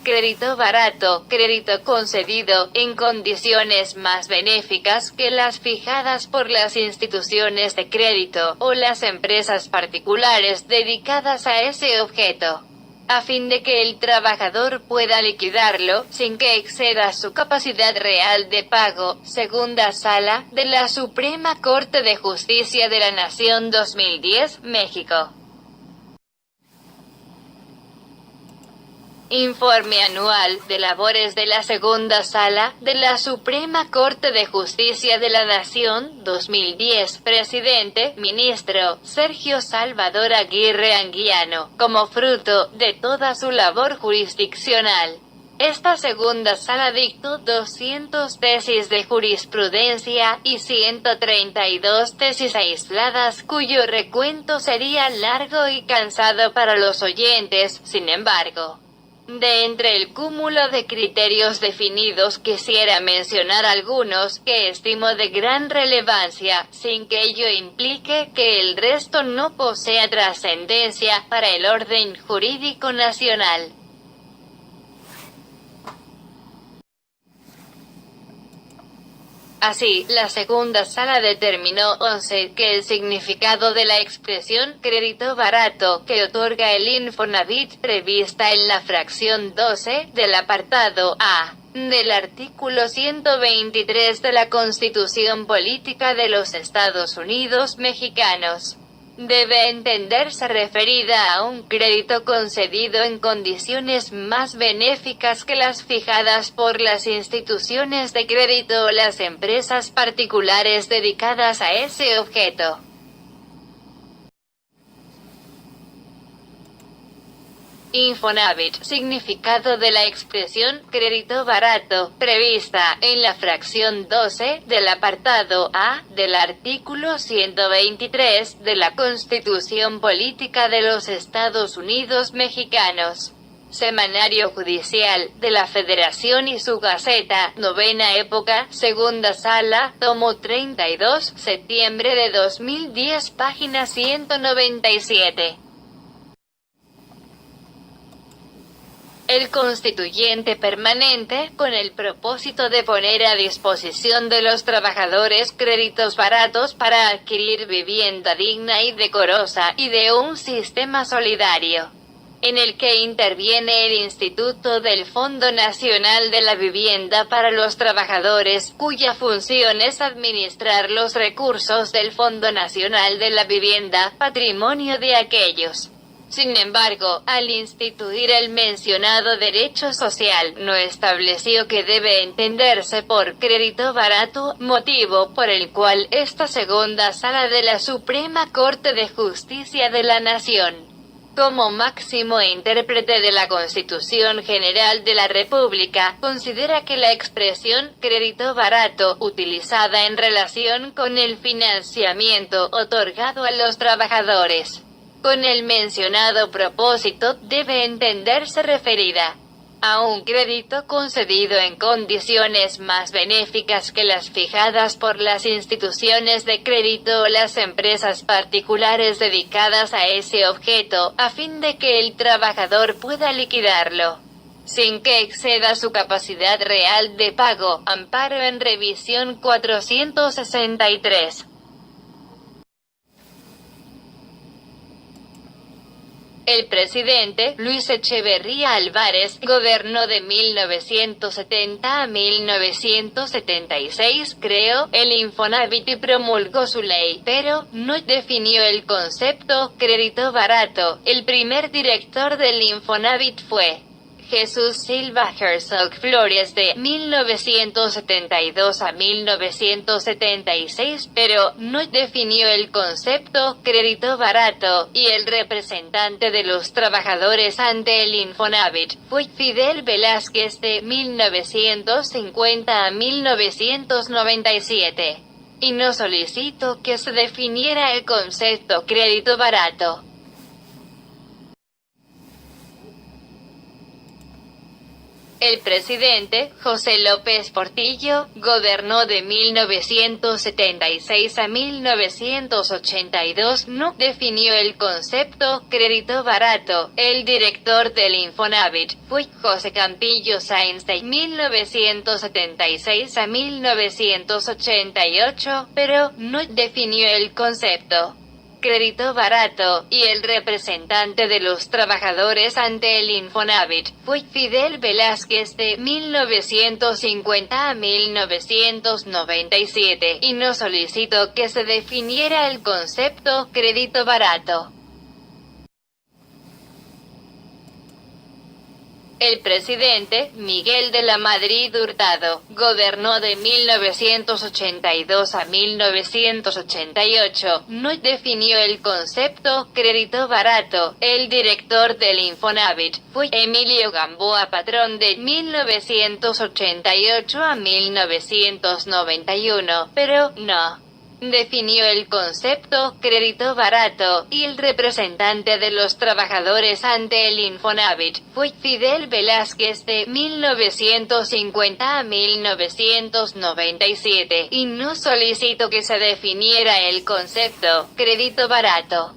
crédito barato, crédito concedido en condiciones más benéficas que las fijadas por las instituciones de crédito o las empresas particulares dedicadas a ese objeto, a fin de que el trabajador pueda liquidarlo, sin que exceda su capacidad real de pago. Segunda Sala, de la Suprema Corte de Justicia de la Nación 2010, México. Informe anual de labores de la Segunda Sala de la Suprema Corte de Justicia de la Nación 2010. Presidente, Ministro Sergio Salvador Aguirre Anguiano. Como fruto de toda su labor jurisdiccional, esta Segunda Sala dictó 200 tesis de jurisprudencia y 132 tesis aisladas, cuyo recuento sería largo y cansado para los oyentes. Sin embargo, de entre el cúmulo de criterios definidos quisiera mencionar algunos que estimo de gran relevancia, sin que ello implique que el resto no posea trascendencia para el orden jurídico nacional. Así, la Segunda Sala determinó 11 que el significado de la expresión crédito barato que otorga el Infonavit, prevista en la fracción 12 del apartado A del artículo 123 de la Constitución Política de los Estados Unidos Mexicanos, debe entenderse referida a un crédito concedido en condiciones más benéficas que las fijadas por las instituciones de crédito o las empresas particulares dedicadas a ese objeto. Infonavit, significado de la expresión crédito barato, prevista en la fracción 12 del apartado A del artículo 123 de la Constitución Política de los Estados Unidos Mexicanos. Semanario Judicial de la Federación y su Gaceta, novena época, Segunda Sala, tomo 32, septiembre de 2010, página 197. El constituyente permanente, con el propósito de poner a disposición de los trabajadores créditos baratos para adquirir vivienda digna y decorosa, y de un sistema solidario, en el que interviene el Instituto del Fondo Nacional de la Vivienda para los Trabajadores, cuya función es administrar los recursos del Fondo Nacional de la Vivienda, patrimonio de aquellos. Sin embargo, al instituir el mencionado derecho social, no estableció que debe entenderse por crédito barato, motivo por el cual esta Segunda Sala de la Suprema Corte de Justicia de la Nación, como máximo intérprete de la Constitución General de la República, considera que la expresión crédito barato, utilizada en relación con el financiamiento otorgado a los trabajadores con el mencionado propósito, debe entenderse referida a un crédito concedido en condiciones más benéficas que las fijadas por las instituciones de crédito o las empresas particulares dedicadas a ese objeto, a fin de que el trabajador pueda liquidarlo, sin que exceda su capacidad real de pago. Amparo en revisión 463. El presidente, Luis Echeverría Álvarez, gobernó de 1970 a 1976, creó el Infonavit y promulgó su ley, pero no definió el concepto crédito barato. El primer director del Infonavit fue Jesús Silva Herzog Flores de 1972 a 1976, pero no definió el concepto crédito barato, y el representante de los trabajadores ante el Infonavit fue Fidel Velázquez de 1950 a 1997. Y no solicitó que se definiera el concepto crédito barato. El presidente, José López Portillo, gobernó de 1976 a 1982. No definió el concepto crédito barato. El director del Infonavit fue José Campillo Sáenz de 1976 a 1988, pero no definió el concepto crédito barato, y el representante de los trabajadores ante el Infonavit fue Fidel Velázquez de 1950 a 1997, y no solicitó que se definiera el concepto crédito barato. El presidente, Miguel de la Madrid Hurtado, gobernó de 1982 a 1988. No definió el concepto crédito barato. El director del Infonavit fue Emilio Gamboa Patrón de 1988 a 1991, pero no definió el concepto crédito barato, y el representante de los trabajadores ante el Infonavit fue Fidel Velázquez de 1950 a 1997, y no solicitó que se definiera el concepto crédito barato.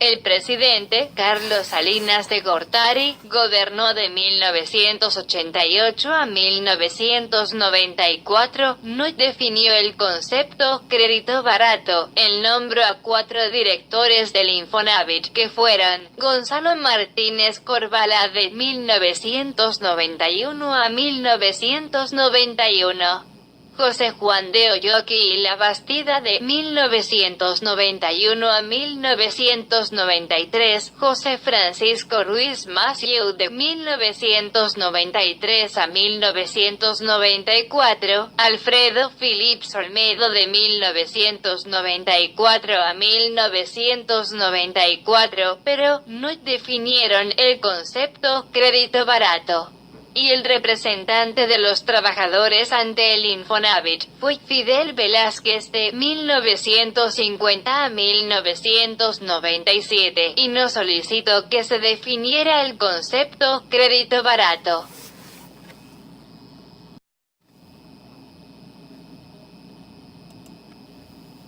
El presidente, Carlos Salinas de Gortari, gobernó de 1988 a 1994, no definió el concepto crédito barato. Él nombró a 4 directores del Infonavit, que fueron Gonzalo Martínez Corvala de 1991 a 1991. José Juan de Olloqui y La Bastida de 1991 a 1993, José Francisco Ruiz Massieu de 1993 a 1994, Alfredo Philips Olmedo de 1994 a 1994, pero no definieron el concepto crédito barato. Y el representante de los trabajadores ante el Infonavit fue Fidel Velázquez de 1950 a 1997, y no solicitó que se definiera el concepto crédito barato.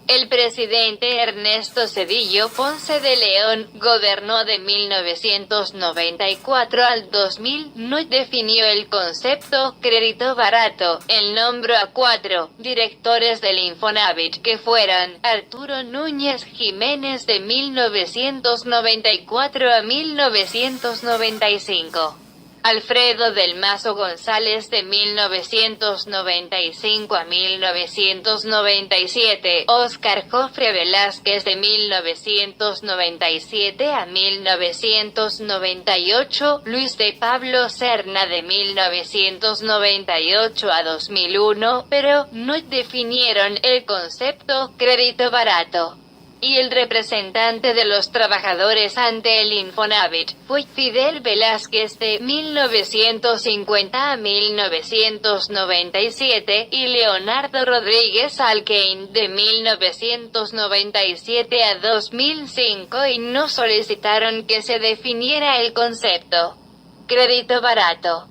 El presidente Ernesto Zedillo Ponce de León gobernó de 1994 al 2000, no definió el concepto crédito barato. Él nombró a 4 directores del Infonavit, que fueron Arturo Núñez Jiménez de 1994 a 1995. Alfredo del Mazo González de 1995 a 1997, Óscar Jofre Velázquez de 1997 a 1998, Luis de Pablo Serna de 1998 a 2001, pero no definieron el concepto crédito barato. Y el representante de los trabajadores ante el Infonavit fue Fidel Velázquez de 1950 a 1997, y Leonardo Rodríguez Alcaín de 1997 a 2005, y no solicitaron que se definiera el concepto crédito barato.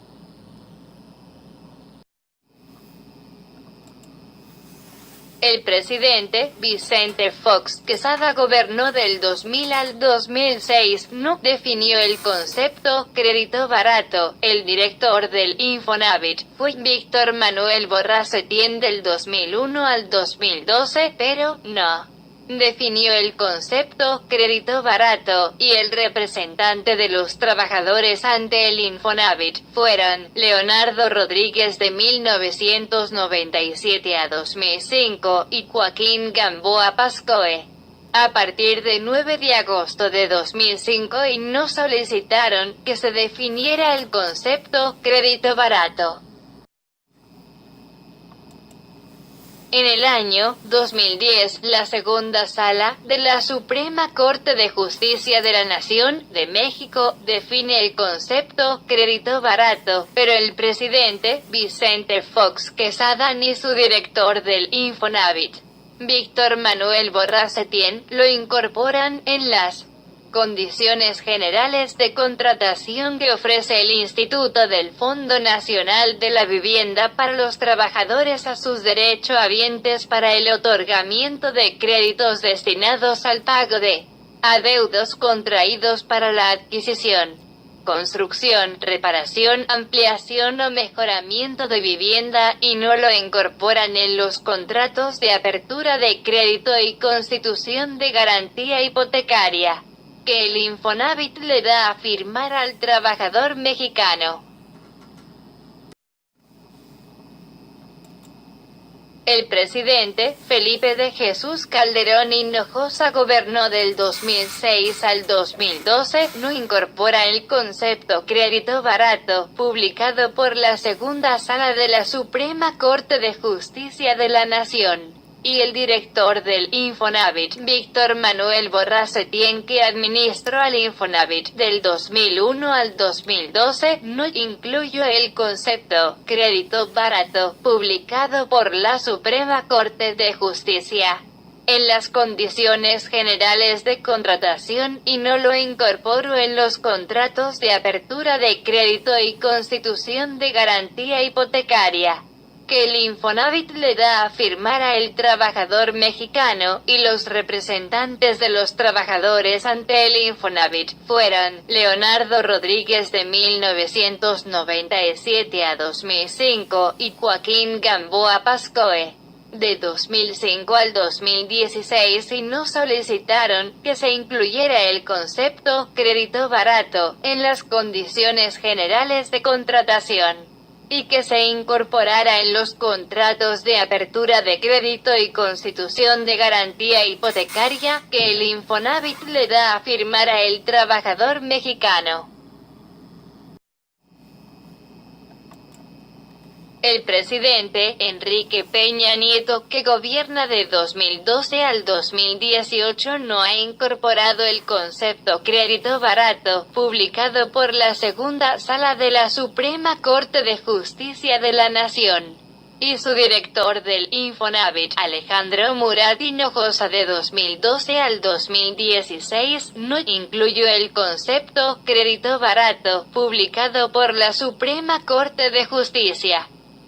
El presidente, Vicente Fox Quesada gobernó del 2000 al 2006, no definió el concepto crédito barato. El director del Infonavit fue Víctor Manuel Borrás Etienne del 2001 al 2012, pero no definió el concepto crédito barato, y el representante de los trabajadores ante el Infonavit fueron Leonardo Rodríguez de 1997 a 2005 y Joaquín Gamboa Pascoe a partir de 9 de agosto de 2005, y no solicitaron que se definiera el concepto crédito barato. En el año 2010, la Segunda Sala de la Suprema Corte de Justicia de la Nación de México define el concepto crédito barato, pero el presidente Vicente Fox Quesada ni su director del Infonavit, Víctor Manuel Borrás Etienne, lo incorporan en las condiciones generales de contratación que ofrece el Instituto del Fondo Nacional de la Vivienda para los trabajadores a sus derechohabientes para el otorgamiento de créditos destinados al pago de adeudos contraídos para la adquisición, construcción, reparación, ampliación o mejoramiento de vivienda, y no lo incorporan en los contratos de apertura de crédito y constitución de garantía hipotecaria, que el Infonavit le da a firmar al trabajador mexicano. El presidente, Felipe de Jesús Calderón Hinojosa, gobernó del 2006 al 2012, no incorpora el concepto crédito barato, publicado por la Segunda Sala de la Suprema Corte de Justicia de la Nación. Y el director del Infonavit, Víctor Manuel Borrás Setién, que administró al Infonavit del 2001 al 2012, no incluyó el concepto crédito barato, publicado por la Suprema Corte de Justicia en las condiciones generales de contratación, y no lo incorporó en los contratos de apertura de crédito y constitución de garantía hipotecaria, que el Infonavit le da a firmar a el trabajador mexicano, y los representantes de los trabajadores ante el Infonavit fueron Leonardo Rodríguez de 1997 a 2005 y Joaquín Gamboa Pascoe de 2005 al 2016, y no solicitaron que se incluyera el concepto crédito barato en las condiciones generales de contratación, y que se incorporara en los contratos de apertura de crédito y constitución de garantía hipotecaria, que el Infonavit le da a firmar a el trabajador mexicano. El presidente, Enrique Peña Nieto, que gobierna de 2012 al 2018, no ha incorporado el concepto crédito barato, publicado por la Segunda Sala de la Suprema Corte de Justicia de la Nación. Y su director del Infonavit, Alejandro Murat Hinojosa, de 2012 al 2016, no incluyó el concepto crédito barato, publicado por la Suprema Corte de Justicia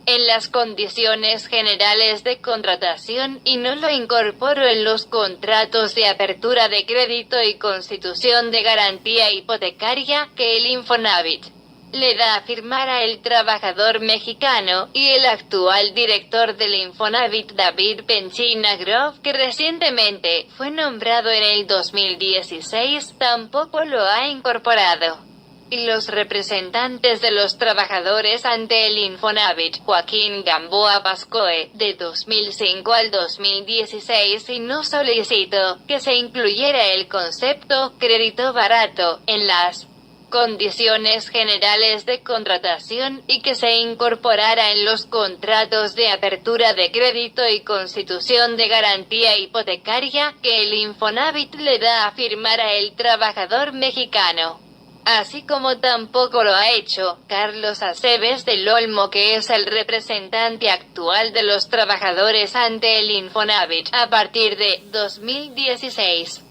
en las condiciones generales de contratación, y no lo incorporó en los contratos de apertura de crédito y constitución de garantía hipotecaria, que el Infonavit le da a firmar a el trabajador mexicano, y el actual director del Infonavit, David Penchina Groff, que recientemente fue nombrado en el 2016, tampoco lo ha incorporado. Y los representantes de los trabajadores ante el Infonavit, Joaquín Gamboa Pascoe, de 2005 al 2016, y no solicitó que se incluyera el concepto crédito barato en las condiciones generales de contratación, y que se incorporara en los contratos de apertura de crédito y constitución de garantía hipotecaria, que el Infonavit le da a firmar a el trabajador mexicano. Así como tampoco lo ha hecho Carlos Aceves del Olmo, que es el representante actual de los trabajadores ante el Infonavit a partir de 2016.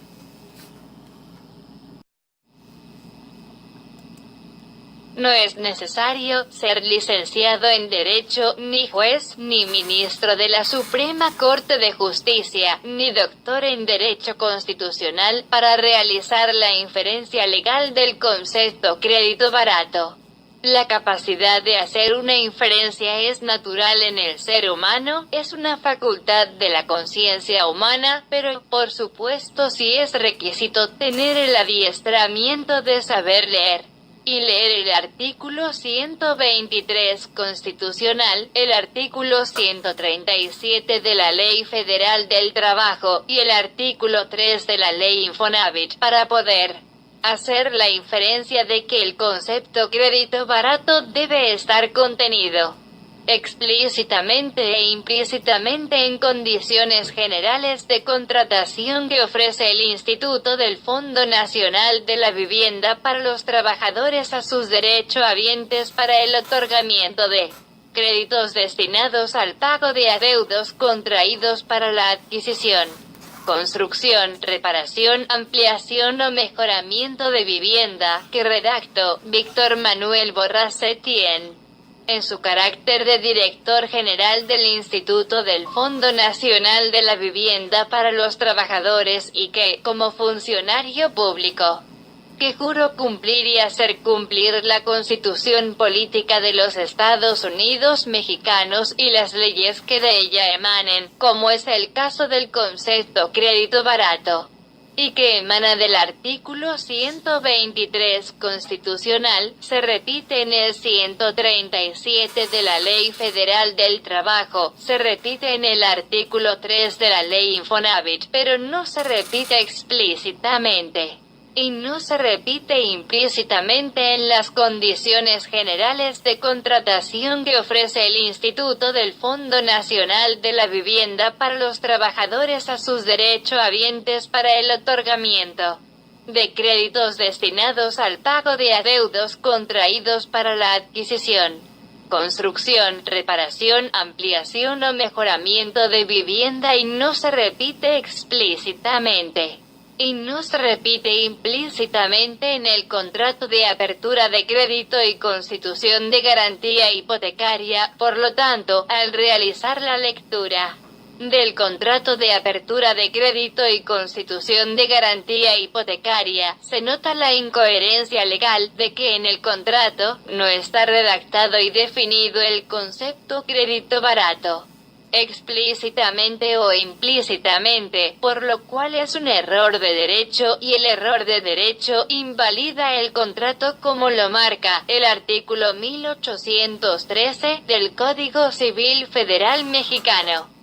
No es necesario ser licenciado en Derecho, ni juez, ni ministro de la Suprema Corte de Justicia, ni doctor en Derecho Constitucional para realizar la inferencia legal del concepto crédito barato. La capacidad de hacer una inferencia es natural en el ser humano, es una facultad de la conciencia humana, pero, por supuesto, sí es requisito tener el adiestramiento de saber leer y leer el artículo 123 constitucional, el artículo 137 de la Ley Federal del Trabajo, y el artículo 3 de la Ley Infonavit, para poder hacer la inferencia de que el concepto crédito barato debe estar contenido explícitamente e implícitamente en condiciones generales de contratación que ofrece el Instituto del Fondo Nacional de la Vivienda para los trabajadores a sus derechohabientes para el otorgamiento de créditos destinados al pago de adeudos contraídos para la adquisición, construcción, reparación, ampliación o mejoramiento de vivienda, que redactó Víctor Manuel Borrás Setién, en su carácter de director general del Instituto del Fondo Nacional de la Vivienda para los Trabajadores y que, como funcionario público, que juro cumplir y hacer cumplir la Constitución Política de los Estados Unidos Mexicanos y las leyes que de ella emanen, como es el caso del concepto crédito barato, y que emana del artículo 123 constitucional, se repite en el 137 de la Ley Federal del Trabajo, se repite en el artículo 3 de la Ley Infonavit, pero no se repite explícitamente y no se repite implícitamente en las condiciones generales de contratación que ofrece el Instituto del Fondo Nacional de la Vivienda para los trabajadores a sus derechohabientes para el otorgamiento de créditos destinados al pago de adeudos contraídos para la adquisición, construcción, reparación, ampliación o mejoramiento de vivienda y no se repite explícitamente y no se repite implícitamente en el contrato de apertura de crédito y constitución de garantía hipotecaria. Por lo tanto, al realizar la lectura del contrato de apertura de crédito y constitución de garantía hipotecaria, se nota la incoherencia legal de que en el contrato no está redactado y definido el concepto crédito barato, explícitamente o implícitamente, por lo cual es un error de derecho y el error de derecho invalida el contrato como lo marca el artículo 1813 del Código Civil Federal Mexicano.